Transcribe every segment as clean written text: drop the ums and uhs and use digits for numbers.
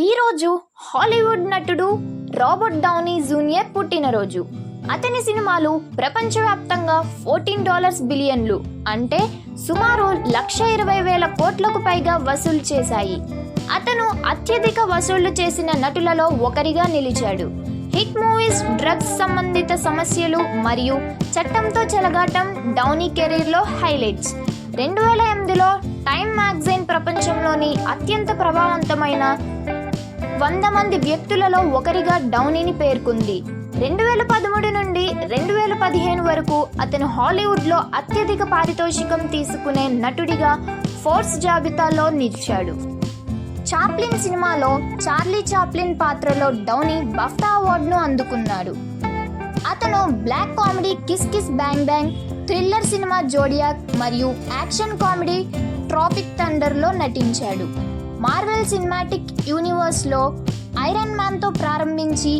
ఈరోజు హాలీవుడ్ నటుడు Robert Downey junior పుట్టినరోజు. అతని సినిమాలు ప్రపంచవ్యాప్తంగా $14 బిలియన్లు అంటే సుమారు 1,20,000 కోట్లకు పైగా వసూలు చేశాయి. అతను అత్యధిక వసూళ్లు చేసిన నటులలో ఒకరిగా నిలిచాడు. హిట్ మూవీస్, డ్రగ్స్ సంబంధిత సమస్యలు మరియు చట్టంతో చెలగాటం డౌనీ కెరీర్లో హైలైట్స్. 2008లో టైమ్ మ్యాగజైన్ ప్రపంచంలోని అత్యంత ప్రభావవంతమైన 100 మంది వ్యక్తులలో ఒకరిగా డౌనీని పేర్కొంది. 2013 నుండి 2015 వరకు అతను హాలీవుడ్లో అత్యధిక పారితోషికం తీసుకునే నటుడిగా ఫోర్బ్స్ జాబితాలో నిలిచాడు. చాప్లిన్ సినిమాలో చార్లీ చాప్లిన్ పాత్రలో డౌనీ బఫ్టా అవార్డును అందుకున్నాడు. అతను black comedy kiss kiss bang bang, thriller cinema Zodiac మరియు యాక్షన్ కామెడీ ట్రాపిక్ థండర్లో నటించాడు. మార్వెల్ సినిమాటిక్ యూనివర్స్లో ఐరన్ మ్యాన్తో ప్రారంభించి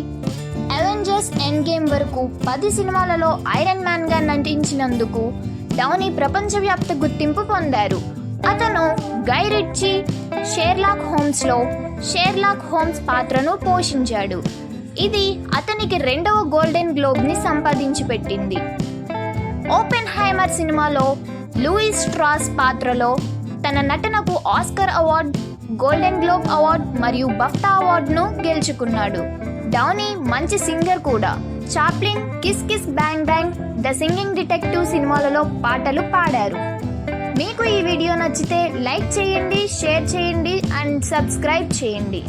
అవెంజర్స్ ఎండ్ గేమ్ వరకు 10 సినిమాలలో ఐరన్ మ్యాన్గా నటించినందుకు డౌనీ ప్రపంచవ్యాప్త గుర్తింపు పొందారు. అతను గై రిచ్చీ షెర్లాక్ హోమ్స్లో షెర్లాక్ హోమ్స్ పాత్రను పోషించాడు. ఇది అతనికి 2వ గోల్డెన్ గ్లోబ్ని సంపాదించి పెట్టింది. ఓపెన్ హైమర్ సినిమాలో లూయిస్ స్ట్రాస్ పాత్రలో తన నటనకు Oscar award, golden globe award మరియు బఫ్టా అవార్డును గెలుచుకున్నాడు. డౌనీ మంచి సింగర్ కూడా. Chaplin, kiss kiss bang bang, the singing detective సినిమాలలో పాటలు పాడారు. మీకు ఈ వీడియో నచ్చితే లైక్ చేయండి, షేర్ చేయండి అండ్ సబ్స్క్రైబ్ చేయండి.